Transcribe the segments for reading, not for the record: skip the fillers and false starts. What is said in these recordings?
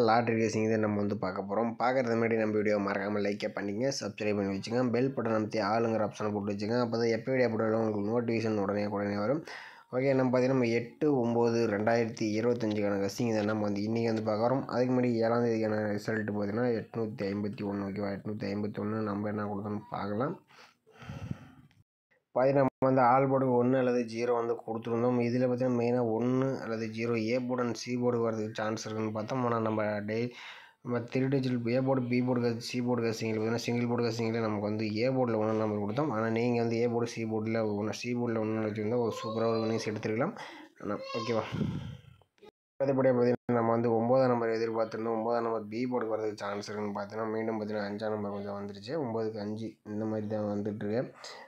Lottery racing இதை நம்ம பார்க்க போகிறோம். பார்க்குறது முன்னாடி நம்ம வீடியோ மறக்காமல் லைக்கே பண்ணிங்க, சப்ஸ்கிரைப் பண்ணி வச்சுங்க, பெல் பட்டன் அமைத்தி ஆளுங்கிற ஆப்ஷனை போட்டு வச்சுங்க. அப்போ தான் எப்போ வீடியோ போட்டாலும் உங்களுக்கு நோட்டிஃபிகேஷன் உடனே வரும். ஓகே, நம்ம பார்த்தீங்கன்னா 8/9/2025க்கான கசிங் இதை நம்ம இன்றைக்கி பார்க்குறோம். அதுக்கு முன்னாடி 7ஆம் தேதிக்கான ரிசல்ட் பார்த்தீங்கன்னா 851. ஓகேவா, 851 நம்ம என்ன கொடுத்தோன்னு பார்க்கலாம். நம்ம ஆல் போர்டுக்கு 1 அல்லது 0 கொடுத்துருந்தோம். இதில் பார்த்தீங்கன்னா மெயினாக 1 அல்லது 0 A board and C board வரதுக்கு சான்ஸ் இருக்குன்னு பார்த்தோம். ஆனால் நம்ம 3 digit A board, B board, C board கசிங்கில் பார்த்தீங்கன்னா சிங்கிள் போர்டு கசிங்கில் நமக்கு ஏ போர்டில் 1 நம்பர் கொடுத்தோம். ஆனால் நீங்கள் ஏ போர்டு சி போர்டில் 1 சி போர்டில் 1 வச்சுருந்தா ஒரு சூப்பராக ஒரு நியூஸ் எடுத்துருக்கலாம். ஆனால் ஓகேவா, அதேபடியாக பார்த்தீங்கன்னா நம்ம 9ஆம் நம்பர் எதிர்பார்த்துருந்தோம். 9ஆம் நம்பர் பி போர்டுக்கு வரதுக்கு சான்ஸ் இருக்குன்னு பார்த்தீங்கன்னா மீண்டும் பார்த்தீங்கன்னா 5ஆம் நம்பர் கொஞ்சம் வந்துருச்சு. 9க்கு 5 இந்த மாதிரி தான் வந்துட்டுருக்கு.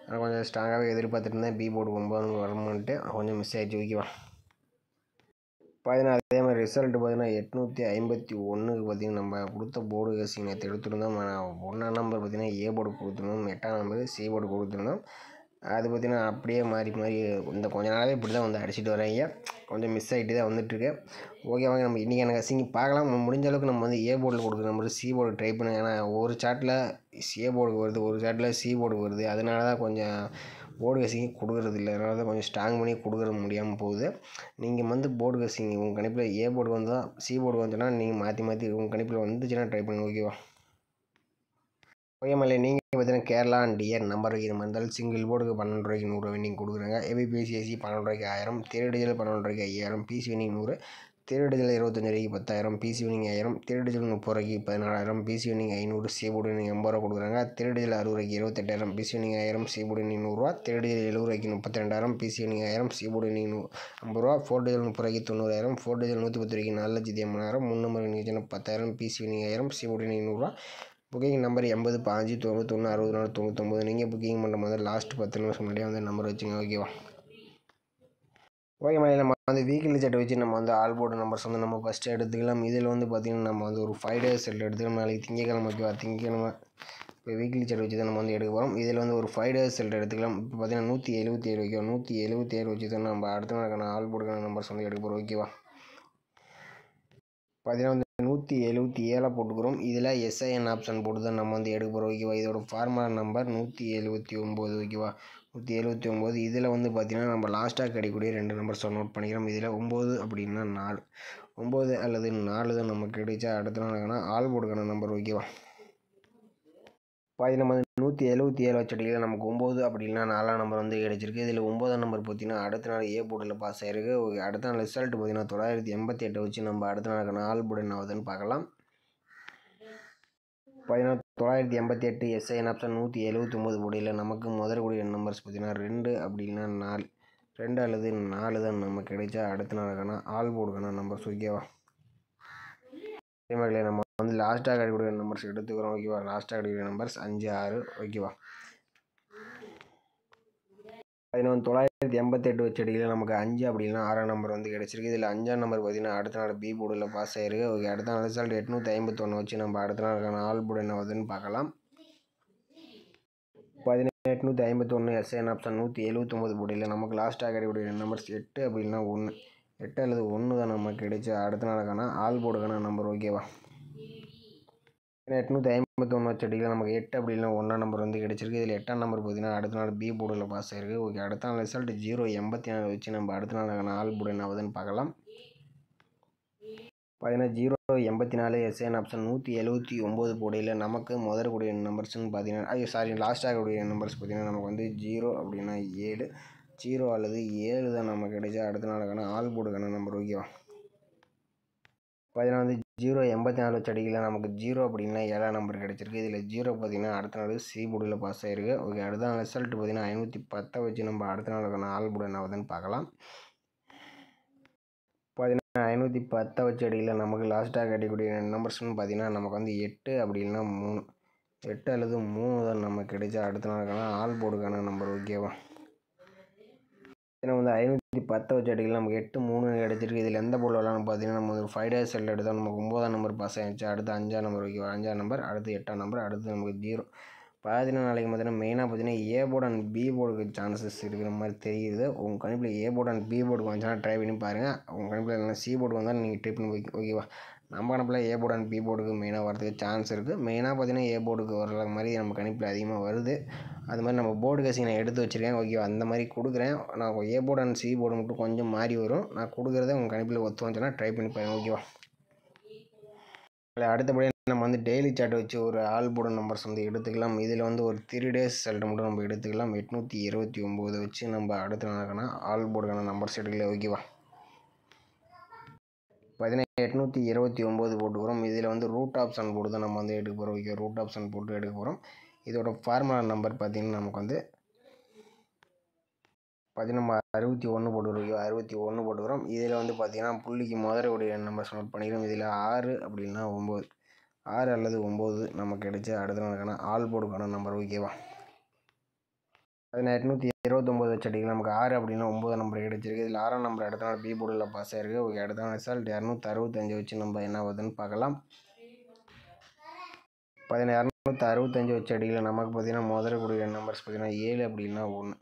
ஆனால் கொஞ்சம் ஸ்ட்ராங்காகவே எதிர்பார்த்துட்டு இருந்தேன் பி போர்டுக்கு 9 வரணுன்ட்டு, கொஞ்சம் மிஸ் ஆகிடுச்சு. ஓகேவா, பார்த்தீங்கன்னா அதே மாதிரி ரிசல்ட் பார்த்தீங்கன்னா 851க்கு பார்த்தீங்கன்னா நம்ம கொடுத்த போர்டு கசிங் நேற்று எடுத்துருந்தோம். ஆனால் 1ஆம் நம்பர் பார்த்தீங்கன்னா ஏ போர்டு கொடுத்துருந்தோம், 8ஆம் நம்பர் சி போர்டு கொடுத்துருந்தோம். அது பார்த்திங்கன்னா அப்படியே மாறி இந்த கொஞ்ச நாளாகவே இப்படி தான் அடிச்சுட்டு வராங்க. கொஞ்சம் மிஸ் ஆகிட்டு தான் வந்துட்டுருக்கு. ஓகே, வாங்க நம்ம இன்றைக்கான கசிங் பார்க்கலாம். முடிஞ்ச அளவுக்கு நம்ம ஏ போர்டில் கொடுக்குற நம்பர் சி போர்டு ட்ரை பண்ணுங்க. ஏன்னா ஒரு சாட்டில் ஏ போர்டுக்கு வருது, ஒரு சாட்டில் சி போர்டுக்கு வருது. அதனால தான் கொஞ்சம் போர்டு கசிங் கொடுக்குறது இல்லை. அதனால தான் கொஞ்சம் ஸ்ட்ராங் பண்ணி கொடுக்குற முடியாமல் போகுது. நீங்கள் போர்டு கசிங் உங்கள் கணிப்பில் ஏ போர்டு வந்தால் சி போர்டு வந்துச்சுன்னா நீங்கள் மாற்றி உங்கள் கணிப்பில் வந்துச்சுன்னா ட்ரை பண்ணுங்கள். ஓகேவா, ஓகே மல்லே, நீங்கள் பார்த்தீங்கன்னா கேரளா அண்ட் டிஆர் நம்பர் வைக்கிற மாதிரி இருந்தாலும் சிங்கிள் போர்டுக்கு 12 ரூபாய்க்கு 100 வின்னிங் கொடுக்குறாங்க. ஏபிபிசிஎஸ்சி 12 ரூபாய்க்கு 1000, தேர்ட் டிஜிட்டல் 12 ரூபாய்க்கு 5000, பிசி வின்னிங் 100, தேர்ட் டிஜிட்டல் 25 ரூபாய்க்கு 10,000, பிசி வின்னிங் 1000, தேர்ட் டிஜிட்டல் 30 ரூபாய்க்கு 14,000, BC winning 500, C board winning 80 ரூபா கொடுக்குறாங்க. தேர்ட் டிஜிட்டல் 60 ரூபாய்க்கு 28,000, BC winning 1000, C board winning 100 ரூபா, தேர்ட் டிஜிட்டல் 70 ரூபாய்க்கு 32,000, BC winning 1000, C board winning 50 ரூபா, ஃபோர்த் டிஜிட்டல் 30 ரூபாய்க்கு 90,000, ஃபோர்த் டிஜிட்டல் 110 ரூபாய்க்கு 4,80,000, 3 number winning 10,000, BC winning 1000, C board winning 100 ரூபா. Booking number 80 5 91 64 99. நீங்கள் புக்கிங் பண்ணுற மாதிரி லாஸ்ட் 10 நிமிஷம் முன்னாடியே நம்பர் வச்சுங்க. ஓகேவா, ஓகே மாதிரி நம்ம வீக்லி செட் வச்சு நம்ம ஆல் போர்டு நம்பர்ஸ் நம்ம ஃபஸ்ட்டு எடுத்துக்கலாம். இதில் பார்த்திங்கன்னா நம்ம ஒரு 5 டேஸ் செட் எடுத்துக்கலாம். நாளைக்கு திங்கக்கிழமை. ஓகேவா, திங்கக்கிழமை இப்போ வீக்லி செட் வச்சு தான் நம்ம எடுக்க போகிறோம். இதில் ஒரு 5 டேஸ் செட் எடுத்துக்கலாம். இப்போ பார்த்தீங்கன்னா 177. ஓகேவா, 177 வச்சு தான் நம்ம அடுத்த நாளுக்கான ஆல் போர்டுக்கான நம்பர்ஸ் எடுக்க போகிறோம். ஓகேவா, பார்த்தீங்கன்னா 177 போட்டுக்கிறோம். இதில் எஸ்ஐஎன் ஆப்ஷன் போட்டு தான் நம்ம எடுக்க போகிறோம். ஓகேவா, இதோட ஃபார்முலா நம்பர் 179. ஓகேவா, 179. இதில் பார்த்தீங்கன்னா நம்ம லாஸ்ட்டாக கிடைக்கக்கூடிய 2 நம்பர்ஸ் நோட் பண்ணிக்கிறோம். இதில் 9 அப்படின்னா 4, 9 அல்லது 4 தான் நமக்கு கிடைச்சா அடுத்த நாளுக்கான ஆல் போர்டுக்கான நம்பர். ஓகேவா, நம்ம 177 வச்சடியில் நமக்கு 9 அப்படின்னா 4ஆம் நம்பர் கிடைச்சிருக்கு. இதில் 9ஆம் நம்பர் பார்த்தீங்கன்னா அடுத்த நாள் ஏ போர்டில் பாஸ் ஆகிருக்கு. அடுத்த நாள் ரிசல்ட் பார்த்தீங்கன்னா 988 வச்சு நம்ம அடுத்த நாளுக்கான ஆல் போர்டு என்ன ஆகுதுன்னு பார்க்கலாம். 988 எஸ்ஐஎன் ஆப்ஷன் 179 போர்டில் நமக்கு முதல் கூடிய நம்பர்ஸ் பார்த்தீங்கன்னா 2 அப்படின்னா 4, 2 அல்லது 4 தான் நமக்கு கிடைச்சா அடுத்த நாளுக்கான ஆல் போர்டுக்கான நம்பர்ஸ். ஓகேவா, அதே மாதிரி நம்ம லாஸ்ட்டாக கிடைக்கக்கூடிய நம்பர்ஸ் எடுத்துக்கிறோம். ஓகேவா, லாஸ்ட்டாக கிடைக்கக்கூடிய நம்பர்ஸ் 5 6. ஓகேவா, 988 வச்சடியில் நமக்கு 5 அப்படின்னா 6ஆம் நம்பர் கிடைச்சிருக்கு. இதில் 5ஆம் நம்பர் பார்த்தீங்கன்னா அடுத்த நாள் பி போர்டில் பாஸ் ஆகிருக்கு. ஓகே, அடுத்த நாள் ரிசல்ட் 851 வச்சு நம்ம அடுத்த நாளுக்கான ஆல் போர்டு என்ன வருதுன்னு பார்க்கலாம். 851 எஸ்ஐஎன் ஆப்ஷன் 179 போர்டில் நமக்கு லாஸ்ட்டாக கிடைக்கக்கூடிய நம்பர்ஸ் 8 அப்படின்னா 1, 8 அல்லது 1 தான் நமக்கு கிடைச்ச அடுத்த நாளுக்கான ஆல் போர்டுக்கான நம்பர். ஓகேவா, 851 வச்சடியில் நமக்கு 8 அப்படின்னா 1ஆம் நம்பர் கிடைச்சிருக்கு. இதில் 8ஆம் நம்பர் பார்த்தீங்கன்னா அடுத்த நாள் பி போர்டில் பாஸ் ஆகிருக்கு. ஓகே, அடுத்த நாள் ரிசல்ட் 084 வச்சு நம்ம அடுத்த நாளுக்கான ஆல் போர்டு என்ன ஆகுதுன்னு பார்க்கலாம். 084 எஸ்ஐஎன் ஆப்ஷன் 179 போர்டில் நமக்கு முதல் கூடிய நம்பர்ஸ்ன்னு பார்த்தீங்கன்னா லாஸ்ட்டாக கூடிய நம்பர்ஸ் பார்த்தீங்கன்னா நமக்கு 0 அப்படின்னா 7, 0 அல்லது 7 தான் நமக்கு கிடைச்சா அடுத்த நாளுக்கான ஆல் போர்டுக்கான நம்பர். ஓகேவா, 084 வச்சடியில் நமக்கு 0 அப்படின்னா 7ஆம் நம்பர் கிடைச்சிருக்கு. இதில் 0 பார்த்தீங்கன்னா அடுத்த நாள் சி போர்டில் பாஸ் ஆகிருக்கு. ஓகே, அடுத்த நாள் ரிசல்ட் பார்த்தீங்கன்னா 510 வச்சு நம்ம அடுத்த நாளுக்கான ஆல் போர்டு என்ன ஆகுதுன்னு பார்க்கலாம். 510 வச்சடியில் நமக்கு லாஸ்ட்டாக கிடைக்கக்கூடிய நம்பர்ஸ்னு பார்த்தீங்கன்னா நமக்கு 8 அப்படின்னா 3, 8 அல்லது 3 தான் நமக்கு கிடைச்சா அடுத்த நாளுக்கான ஆல் போர்டுக்கான நம்பர். ஓகேவா, 510 வச்சடியில் நமக்கு 8 3 கிடைச்சிருக்கு. இதில் எந்த போர்டில் வரலாம்னு பார்த்தீங்கன்னா நம்ம ஒரு 5 டேஸ் செல் எடுத்தால் நமக்கு 9ஆம் நம்பர் பாஸ் ஆகிடுச்சு. அடுத்து 5ஆம் நம்பர். ஓகேவா, 5ஆம் நம்பர், அடுத்து 8ஆம் நம்பர், அடுத்து நமக்கு 0. பார்த்தீங்கன்னா நாளைக்கு பார்த்தீங்கன்னா மெயினாக பார்த்தீங்கன்னா ஏ போர்டு அண்ட் பி போர்டுக்கு சான்சஸ் இருக்கிற மாதிரி தெரியுது. உங்கள் கணிப்பில் ஏ போர்டு அண்ட் பி போர்டுக்கு வந்துச்சுன்னா ட்ரை பண்ணி பாருங்கள். உங்கள் கணிப்பில் இல்லைனா சி போர்டு வந்தால் நீங்கள் ட்ரை பண்ணி ஓகேவா, நம்ம கணிப்பில் ஏ போர்டு அண்ட் பி போர்டுக்கு மெயினாக வரதுக்கு சான்ஸ் இருக்குது. மெயினாக பார்த்தீங்கன்னா ஏ போர்டுக்கு வர்ற மாதிரி நம்ம கணிப்பில் அதிகமாக வருது. அது மாதிரி நம்ம போர்டு கேசிங் நான் எடுத்து வச்சுருக்கேன். ஓகே, அந்த மாதிரி கொடுக்குறேன். நான் ஏ போர்டு அண்ட் சி போர்டு மட்டும் கொஞ்சம் மாறி வரும். நான் கொடுக்குறத உங்கள் கணிப்பில் ஒத்து வந்துச்சுன்னா ட்ரை பண்ணி பாருங்க. ஓகேவா? அடுத்தபடியாக நம்ம வந்து டெய்லி சார்ட் வச்சு ஒரு ஆல் போர்டு நம்பர்ஸ் வந்து எடுத்துக்கலாம். இதில் வந்து ஒரு 3 டேஸ் ரிசல்ட் மட்டும் நம்ம எடுத்துக்கலாம். 829 வச்சு நம்ம அடுத்த நாளுக்கான ஆல் போர்டுக்கான நம்பர்ஸ் எடுக்கல. ஓகேவா? 829 போட்டுக்கிறோம். இதில் வந்து ரூட் ஆப்ஷன் போட்டு தான் நம்ம வந்து எடுக்க போகிறோம். ஓகே, ரூட் ஆப்ஷன் போட்டு எடுக்க போகிறோம். இதோட ஃபார்முலா நம்பர் பார்த்திங்கன்னா நமக்கு வந்து நம்ம 61 போட்டுக்கிறோம். 61 போட்டுக்கிறோம். இதில் வந்து பார்த்திங்கன்னா புள்ளிக்கு முதலுடைய நம்பர்ஸ் நோட் பண்ணிக்கிறோம். இதில் 6 அப்படின்னா 9, 6 அல்லது 9 நமக்கு கிடைச்ச அடுத்த நாளுக்கான ஆல் போர்டுக்கான நம்பர். ஓகேவா? 829 வச்சு அடிக்கலாம். நமக்கு 6 அப்படின்னா 9 நம்பர் கிடைச்சிருக்கு. இதில் 6ஆம் நம்பர் அடுத்த நாள் பி போர்டில் பாஸ் ஆயிருக்கு. ஓகே, அடுத்த நாள் ரிசல்ட் 265 வச்சு நம்ம என்ன ஆகுதுன்னு பார்க்கலாம். 265 வச்சு அடிக்கலாம். நமக்கு பார்த்திங்கன்னா முதலக்கூடிய நம்பர்ஸ் பார்த்திங்கன்னா 7 அப்படின்னா 1,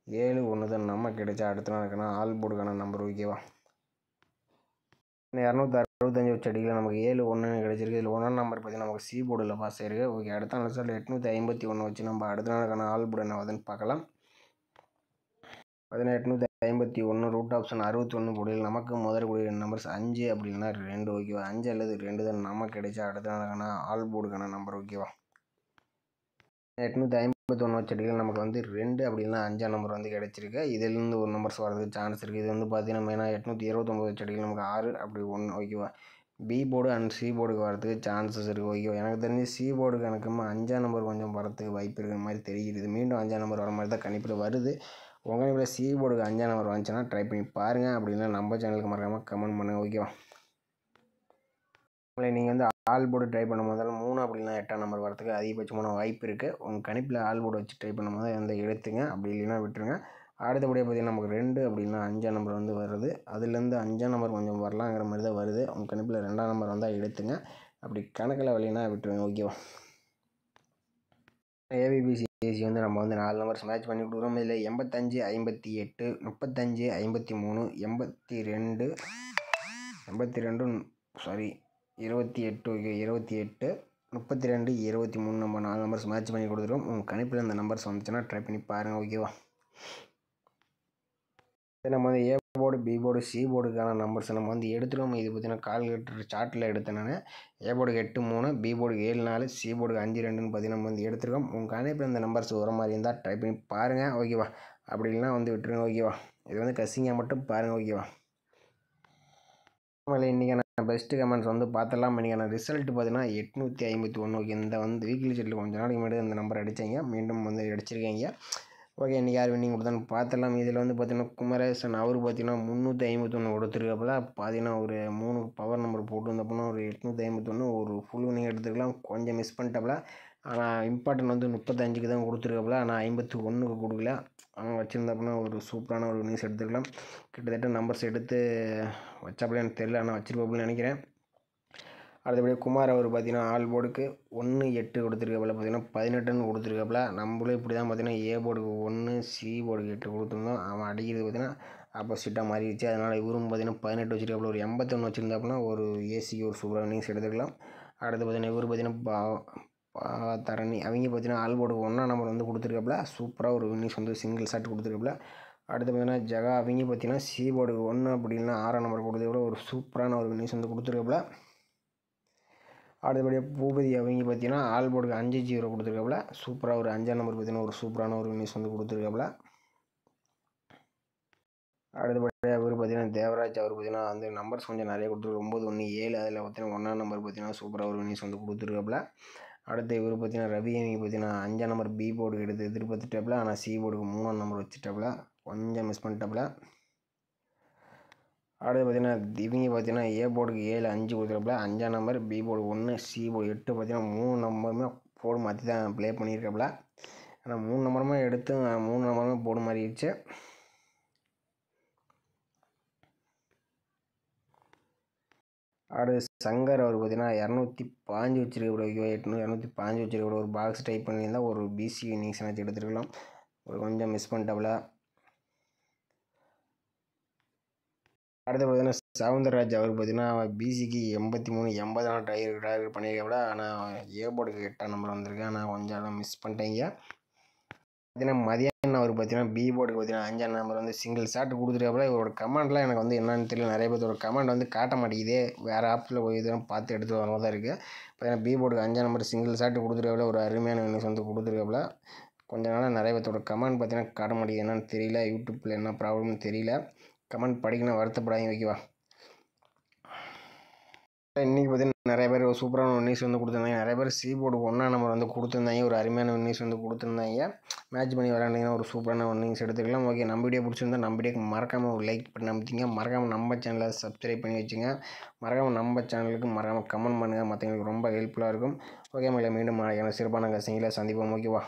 7 1 தான் நமக்கு கிடைச்சா அடுத்த நாளுக்கான ஆல் போர்டுக்கான நம்பர். ஓகேவா? 265 வச்சு அடிக்கலாம். நமக்கு 7 1 கிடைச்சிருக்கு. இதில் 1ஆம் நம்பர் பார்த்திங்கன்னா நமக்கு சி போர்டில் பாஸ் ஆயிருக்கு. ஓகே, அடுத்த நாள் ரிசல்ட் 851 வச்சு நம்ம அடுத்த நாளுக்கான ஆல் போர்டு என்ன ஆகுதுன்னு பார்க்கலாம். 851 ரூட் ஆப்ஷன் 61 போர்டில் நமக்கு முதலக்கூடிய நம்பர்ஸ் 5 அப்படின்னா 2. ஓகேவா? 5 அல்லது 2 தான் நமக்கு கிடைச்சா அடுத்த நாளுக்கான ஆல் போர்டுக்கான நம்பர். ஓகேவா? 851 வச்சு அடிக்கலாம். நமக்கு வந்து 2 அப்படின்னா 5ஆம் நம்பர் வந்து கிடைச்சிருக்கு. இதிலிருந்து ஒரு நம்பர்ஸ் வரதுக்கு சான்ஸ் இருக்குது. இது வந்து பார்த்தீங்கன்னா மெயினாக 829 வச்சு அடிக்கலாம். நமக்கு 6 அப்படி 1. ஓகேவா? பி போர்டு அண்ட் சி போர்டுக்கு வரதுக்கு சான்சஸ் இருக்குது. ஓகேவா? எனக்கு தெரிஞ்சு சி போர்டுக்கு எனக்கு 5ஆம் நம்பர் கொஞ்சம் வரதுக்கு வாய்ப்பு இருக்கிற மாதிரி தெரியுது. மீண்டும் 5ஆம் நம்பர் வர மாதிரி தான் கணிப்பில் வருது. உங்கள் கணிப்பில் சி போர்டுக்கு 5ஆம் நம்பர் வந்துச்சுன்னா ட்ரை பண்ணி பாருங்கள். அப்படின்னா நம்ம சேனலுக்கு மறக்காமல் கமெண்ட் பண்ணுங்கள். ஓகேவா? நீங்கள் வந்து ஆல் போர்டு ட்ரை பண்ணும் போதாலும் 3 அப்படின்னா 8ஆம் நம்பர் வரதுக்கு அதிகபட்சமான வாய்ப்பு இருக்குது. உங்கள் கணிப்பில் ஆல் போர்டு வச்சு ட்ரை பண்ணும் போது அந்த எடுத்துங்க, அப்படி இல்லைன்னா விட்டுருங்க. அடுத்தபடியாக பார்த்திங்கன்னா நமக்கு 2 அப்படின்னா 5ஆம் நம்பர் வந்து வருது. அதுலேருந்து 5ஆம் நம்பர் கொஞ்சம் வரலாங்கிற மாதிரி தான் வருது. உங்கள் கணிப்பில் 2ஆம் நம்பர் வந்தால் எடுத்துங்க, அப்படி கணக்கில் வரலைன்னா விட்டுருங்க. ஓகேவா? ஏபிபிசிஏசி வந்து நம்ம வந்து 4 நம்பர்ஸ் மேட்ச் பண்ணி கொடுக்குறோம். இதில் 85 58 35 53 82 28. ஓகே, 28 32 23 நம்ம 4 நம்பர்ஸ் மேட்ச் பண்ணி கொடுத்துருவோம். உங்கள் கணிப்பில் இந்த நம்பர்ஸ் வந்துச்சுன்னா ட்ரை பண்ணி பாருங்கள். ஓகேவா? நம்ம வந்து A board B board C போர்டுக்கான நம்பர்ஸ் நம்ம வந்து எடுத்துருவோம். இது பார்த்தீங்கன்னா கால்குலேட்டர் சார்ட்டில் எடுத்தேன் நான். ஏ போர்டுக்கு 8 3, பி போர்டுக்கு 7 4, சி போர்டுக்கு 5 2ன்னு பார்த்தீங்கன்னா நம்ம வந்து எடுத்துருக்கோம். உங்கள் கணிப்பில் இந்த நம்பர்ஸ் வர மாதிரி இருந்தால் ட்ரை பண்ணி பாருங்கள். ஓகேவா? அப்படி இல்லைனா வந்து விட்டுருங்க. ஓகேவா? இது வந்து கசிங்காக மட்டும் பாருங்கள். ஓகேவா? இன்றைக்கான பெஸ்ட்டு கமெண்ட்ஸ் வந்து பார்த்துடலாம். இன்றைக்கான ரிசல்ட் பார்த்தீங்கன்னா 851. ஓகே, இந்த வந்து வீக்லி செட்டில் கொஞ்சம் நாளைக்கு முன்னாடி இந்த நம்பர் அடித்தீங்க, மீண்டும் வந்து அடிச்சிருக்கீங்க. ஓகே, இன்றைக்கி யார் வின்னிங் கொடுத்தான்னு பார்த்துடலாம். இதில் வந்து பார்த்திங்கன்னா குமரேசன் அவர் பார்த்திங்கன்னா 351 கொடுத்துருக்கப்பல பார்த்தீங்கன்னா ஒரு 3 பவர் நம்பர் போட்டுருந்தப்போனா ஒரு 851 ஒரு ஃபுல் வின்னிங் எடுத்துக்கலாம். கொஞ்சம் மிஸ் பண்ணிட்டப்பல. ஆனால் இம்பார்ட்டன்ட் வந்து 35க்கு தான் கொடுத்துருக்கப்பல. ஆனால் 51க்கு கொடுக்கல. அவங்க வச்சுருந்தப்பனா ஒரு சூப்பரான ஒரு வின்னிங்ஸ் எடுத்துக்கலாம். கிட்டத்தட்ட நம்பர்ஸ் எடுத்து வச்சாப்பில் எனக்கு தெரியல, ஆனால் வச்சுருப்பாப்புன்னு நினைக்கிறேன். அடுத்தபடி குமார் அவர் பார்த்திங்கன்னா ஆல் போர்டுக்கு 1 8 கொடுத்துருக்காப்புல, பார்த்திங்கன்னா 18ன்னு கொடுத்துருக்காப்புல. நம்மளும் இப்படி தான் பார்த்திங்கன்னா ஏ போர்டுக்கு 1 சி போர்டுக்கு 8 கொடுத்துருந்தோம். அவன் அடிக்கிறது பார்த்திங்கன்னா ஆப்போசிட்டாக மாறிடுச்சு. அதனால் இவரும் பார்த்திங்கன்னா 18 வச்சுருக்காப்புல. ஒரு 81 வச்சுருந்தாப்புனா ஒரு ஏசிக்கு ஒரு சூப்பராக வின்னிங்ஸ் எடுத்துக்கலாம். அடுத்து பார்த்திங்கன்னா இவர் பார்த்திங்கன்னா தரணி அவங்க பார்த்திங்கன்னா ஆல் போர்டுக்கு 1ஆம் நம்பர் வந்து கொடுத்துருக்காப்புல. சூப்பராக ஒரு வின்னிங்ஸ் வந்து சிங்கிள் ஷாட் கொடுத்துருக்காப்புல. அடுத்து பார்த்திங்கன்னா ஜகா அவங்க பார்த்திங்கன்னா சி போர்டுக்கு 1 அப்படின்னா 6ஆம் நம்பர் கொடுத்துருக்காப்புல. ஒரு சூப்பரான ஒரு வின்னிங்ஸ் வந்து கொடுத்துருக்காப்புல. அடுத்தபடியாக பூபதி அவங்க பார்த்திங்கன்னா ஆல் போர்டுக்கு 5 0 கொடுத்துருக்காப்புல. சூப்பராக ஒரு 5ஆம் நம்பர் பார்த்திங்கன்னா ஒரு சூப்பரான ஒரு வின்னிங்ஸ் வந்து கொடுத்துருக்காப்புல. அடுத்தபடியாக இவர் பார்த்திங்கன்னா தேவராஜ் அவர் பார்த்திங்கன்னா அந்த நம்பர்ஸ் கொஞ்சம் நிறைய கொடுத்துருக்கு. 9 1 7 அதில் பார்த்திங்கன்னா 1ஆம் நம்பர் பார்த்திங்கன்னா சூப்பராக ஒரு வின்னிங்ஸ் வந்து கொடுத்துருக்காப்புல. அடுத்து இவர் பார்த்திங்கன்னா ரவி அவங்க பார்த்திங்கன்னா 5ஆம் நம்பர் பி போர்டுக்கு எடுத்து எதிர்பார்த்துட்டாப்புல. ஆனால் சி போர்டுக்கு 3ஆம் நம்பர் வச்சுட்டாப்புல. கொஞ்சம் மிஸ் பண்ணிட்டாப்புல. அடுத்து பார்த்திங்கன்னா இவங்க பார்த்திங்கன்னா ஏ போர்டுக்கு 7 5 கொடுத்துருக்காப்புல. 5ஆம் number B board 1 C board 8 பார்த்திங்கன்னா 3 நம்பருமே போர்டு மாற்றி தான் ப்ளே பண்ணியிருக்காப்புல. ஆனால் 3 நம்பருமே எடுத்து 3 நம்பருமே போர்டு மாறிடுச்சு. அடுத்து சங்கர் அவர் பார்த்திங்கன்னா 205 வச்சுருக்க 205 வச்சுருக்க ஒரு பாக்ஸ் டைப் பண்ணியிருந்தால் ஒரு பிசி இன்னிங்ஸ் மேட்ச் எடுத்துருக்கலாம். ஒரு கொஞ்சம் மிஸ் பண்ணிட்டாப்புல. அடுத்து பார்த்திங்கன்னா சவுந்தரராஜ் அவர் பார்த்தீங்கன்னா பிசிக்கு 83 80 டார்கெட் பண்ணியிருக்காப்புல. ஆனால் ஏ போர்டுக்கு 8ஆம் நம்பர் வந்திருக்கு. ஆனால் கொஞ்சம் மிஸ் பண்ணிட்டீங்க. பார்த்தீங்கன்னா மதியானம் அவர் பார்த்தீங்கன்னா பி போர்டுக்கு பார்த்தீங்கன்னா 5ஆம் நம்பர் வந்து சிங்கிள் ஷாட் கொடுத்துருக்காப்புல. இவரோட கமெண்ட்லாம் எனக்கு வந்து என்னன்னு தெரியல. நிறைய பேர்த்தோட கமெண்ட் வந்து காட்ட மாட்டேங்குது. வேறு ஆப்பில் போய் இதெல்லாம் பார்த்து எடுத்து வர மாதிரி தான் இருக்குது. பார்த்தீங்கன்னா பி போர்டுக்கு 5ஆம் நம்பர் சிங்கிள் ஷாட் கொடுத்துருக்காப்புல. ஒரு அருமையான நியூஸ் வந்து கொடுத்துருக்காப்புல. கொஞ்ச நாளாக நிறைய பேர்த்தோட கமெண்ட் பார்த்தீங்கன்னா காட்ட மாட்டேங்குது. என்னன்னு தெரியல. யூடியூப்பில் என்ன ப்ராப்ளம்னு தெரியல. கமெண்ட் படிக்கணும், வருத்தப்படாதீங்க. ஓகேவா? இன்றைக்கி பார்த்தீங்கன்னா நிறைய பேர் ஒரு சூப்பரான ஒரு நியூஸ் வந்து கொடுத்துருந்தாங்க. நிறைய பேர் சி போர்டுக்கு 1ஆம் நம்பர் வந்து கொடுத்துருந்தாங்க. ஒரு அருமையான ஒரு நியூஸ் வந்து கொடுத்துருந்தாங்க. மேட்ச் பண்ணி விளாண்டிங்கன்னா ஒரு சூப்பரான ஒரு நியூஸ் எடுத்துக்கலாம். ஓகே, நம்ம வீடியோ பிடிச்சிருந்தா நம்ம வீடியோக்கு மறக்காமல் ஒரு லைக் பண்ணி நம்பிங்க. மறக்காமல் நம்ம சேனலை சப்ஸ்கிரைப் பண்ணி வச்சுங்க. மறக்காமல் நம்ம சேனலுக்கு மறக்காமல் கமெண்ட் பண்ணுங்கள். மற்றவங்களுக்கு ரொம்ப ஹெல்ப்ஃபுல்லாக இருக்கும். ஓகே, மீண்டும் சிறப்பான கசிங்களை சந்திப்போம். ஓகேவா?